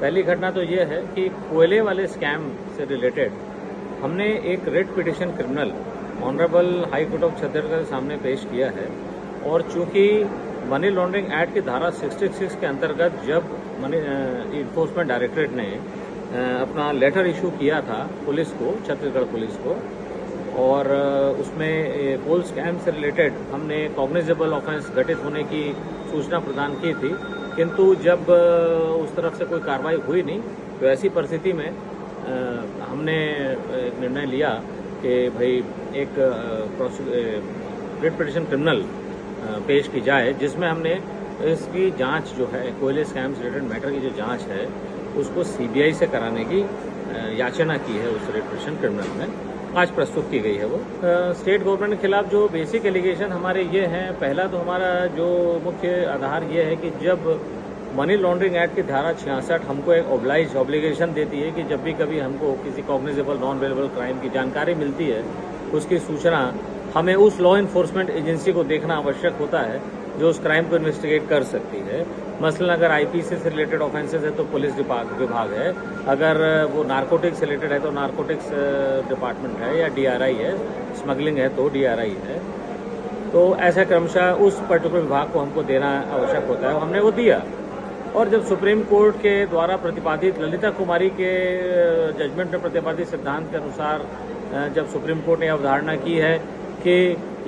पहली घटना तो ये है कि कोयले वाले स्कैम से रिलेटेड हमने एक writ petition criminal honourable high court of Chhattisgarh के सामने पेश किया है। और चूंकि मनी लॉन्ड्रिंग एक्ट की धारा 66 के अंतर्गत जब मनी इन्फोर्समेंट डायरेक्टरेट ने अपना लेटर इशू किया था पुलिस को, छत्तीसगढ़ पुलिस को, और उसमें पोल स्कैम से रिलेटेड हमने कॉग्निजेबल ऑफेंस घटित होने की सूचना प्रदान की थी, किंतु जब उस तरफ से कोई कार्रवाई हुई नहीं, तो ऐसी परिस्थिति में हमने एक निर्णय लिया कि भाई एक रेड पिटिशन क्रिमिनल पेश की जाए, जिसमें हमने इसकी जांच जो है कोयले स्कैम से रिलेटेड मैटर की जो जांच है उसको सीबीआई से कराने की याचना की है। उस रेड पिटिशन क्रिमिनल में आज प्रस्तुत की गई है वो। स्टेट गवर्नमेंट के खिलाफ जो बेसिक एलिगेशन हमारे ये हैं, पहला तो हमारा जो मुख्य आधार ये है कि जब मनी लॉन्ड्रिंग एक्ट की धारा 66 हमको एक ऑब्लिगेशन देती है कि जब भी कभी हमको किसी कॉग्निजेबल नॉन वेलेबल क्राइम की जानकारी मिलती है, उसकी सूचना हमें उस लॉ इन्फोर्समेंट एजेंसी को देखना आवश्यक होता है जो उस क्राइम को इन्वेस्टिगेट कर सकती है। मसलन अगर आईपीसी से रिलेटेड ऑफेंसेस है तो पुलिस विभाग है, अगर वो नारकोटिक्स से रिलेटेड है तो नारकोटिक्स डिपार्टमेंट है, या डीआरआई है, स्मगलिंग है तो डीआरआई है। तो ऐसा क्रमशः उस पर्टिकुलर विभाग को हमको देना आवश्यक होता है, हमने वो दिया। और जब सुप्रीम कोर्ट के द्वारा प्रतिपादित ललिता कुमारी के जजमेंट में प्रतिपादित सिद्धांत के अनुसार जब सुप्रीम कोर्ट ने अवधारणा की है कि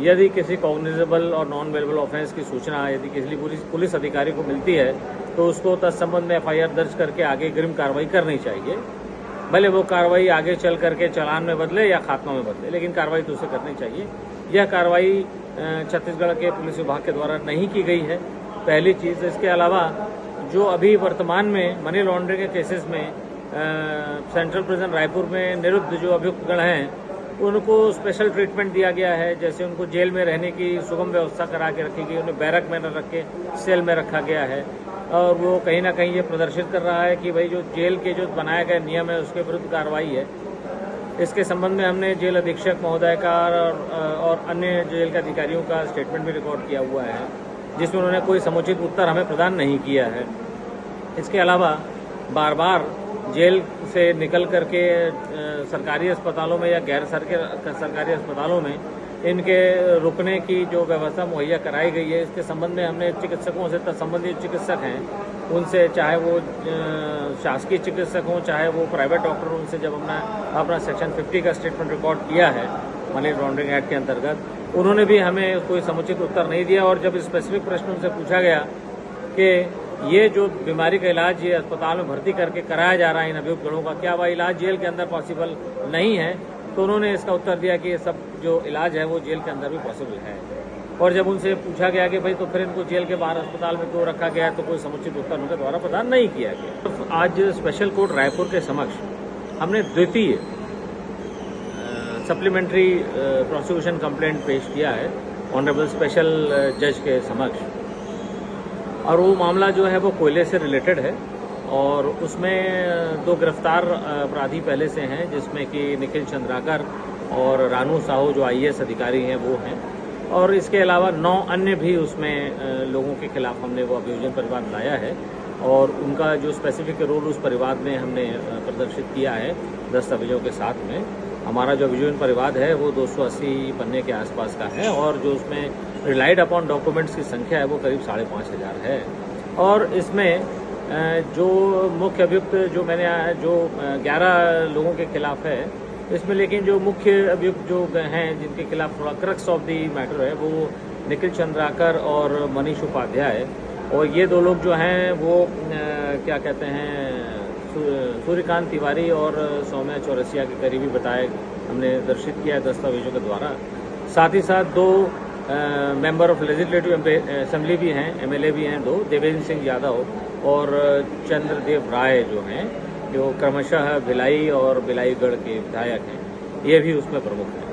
यदि किसी कॉग्निजेबल और नॉन वेलेबल ऑफेंस की सूचना यदि किसी पुलिस अधिकारी को मिलती है तो उसको तत्संबंध में एफआईआर दर्ज करके आगे अग्रिम कार्रवाई करनी चाहिए, भले वो कार्रवाई आगे चल करके चालान में बदले या खात्मा में बदले, लेकिन कार्रवाई तो उसे करनी चाहिए। यह कार्रवाई छत्तीसगढ़ के पुलिस विभाग के द्वारा नहीं की गई है, पहली चीज़। इसके अलावा जो अभी वर्तमान में मनी लॉन्ड्रिंग के केसेस में सेंट्रल प्रिजन रायपुर में निरुद्ध जो अभियुक्तगण हैं उनको स्पेशल ट्रीटमेंट दिया गया है, जैसे उनको जेल में रहने की सुगम व्यवस्था करा के रखी गई, उन्हें बैरक में न रख के सेल में रखा गया है। और वो कहीं ना कहीं ये प्रदर्शित कर रहा है कि भाई जो जेल के जो बनाए गए नियम है उसके विरुद्ध कार्रवाई है। इसके संबंध में हमने जेल अधीक्षक महोदय का और अन्य जेल के अधिकारियों का स्टेटमेंट भी रिकॉर्ड किया हुआ है, जिसमें उन्होंने कोई समुचित उत्तर हमें प्रदान नहीं किया है। इसके अलावा बार बार जेल से निकल करके सरकारी अस्पतालों में या गैर सरकारी अस्पतालों में इनके रुकने की जो व्यवस्था मुहैया कराई गई है, इसके संबंध में हमने चिकित्सकों से, संबंधित चिकित्सक हैं उनसे, चाहे वो शासकीय चिकित्सक हों चाहे वो प्राइवेट डॉक्टर हों, उनसे जब अपना सेक्शन 50 का स्टेटमेंट रिकॉर्ड किया है मनी लॉन्ड्रिंग एक्ट के अंतर्गत, उन्होंने भी हमें कोई समुचित उत्तर नहीं दिया। और जब स्पेसिफिक प्रश्न उनसे पूछा गया कि ये जो बीमारी का इलाज ये अस्पताल में भर्ती करके कराया जा रहा है इन अभियुक्तगणों का, क्या वह इलाज जेल के अंदर पॉसिबल नहीं है, तो उन्होंने इसका उत्तर दिया कि ये सब जो इलाज है वो जेल के अंदर भी पॉसिबल है। और जब उनसे पूछा गया कि भाई तो फिर इनको जेल के बाहर अस्पताल में क्यों रखा गया है, तो कोई समुचित उत्तर उनके द्वारा प्रदान नहीं किया गया। तो आज स्पेशल कोर्ट रायपुर के समक्ष हमने द्वितीय सप्लीमेंट्री प्रोसिक्यूशन कंप्लेंट पेश किया है ऑनरेबल स्पेशल जज के समक्ष, और वो मामला जो है वो कोयले से रिलेटेड है। और उसमें 2 गिरफ्तार अपराधी पहले से हैं, जिसमें कि निखिल चंद्राकर और रानू साहू जो आईएएस अधिकारी हैं वो हैं, और इसके अलावा 9 अन्य भी उसमें लोगों के खिलाफ हमने वो अभियोजन परिवाद लाया है, और उनका जो स्पेसिफिक रोल उस परिवाद में हमने प्रदर्शित किया है दस्तावेजों के साथ में। हमारा जो अभियोजन परिवाद है वो 280 पन्ने के आसपास का है, और जो उसमें रिलाइड अपॉन डॉक्यूमेंट्स की संख्या है वो करीब 5,500 है। और इसमें जो मुख्य अभियुक्त जो 11 लोगों के खिलाफ है इसमें, लेकिन जो मुख्य अभियुक्त जो हैं जिनके खिलाफ थोड़ा क्रक्स ऑफ दी मैटर है वो निखिल चंद्राकर और मनीष उपाध्याय, और ये 2 लोग जो हैं वो क्या कहते हैं सूर्यकांत तिवारी और सौम्या चौरसिया के करीबी बताए हमने दर्शित किया है दस्तावेजों के द्वारा। साथ ही साथ 2 मेंबर ऑफ लेजिस्लेटिव असेंबली भी हैं, एमएलए भी हैं 2, देवेंद्र सिंह यादव और चंद्रदेव राय जो हैं, जो क्रमशः भिलाई और बिलाईगढ़ के विधायक हैं, ये भी उसमें प्रमुख हैं।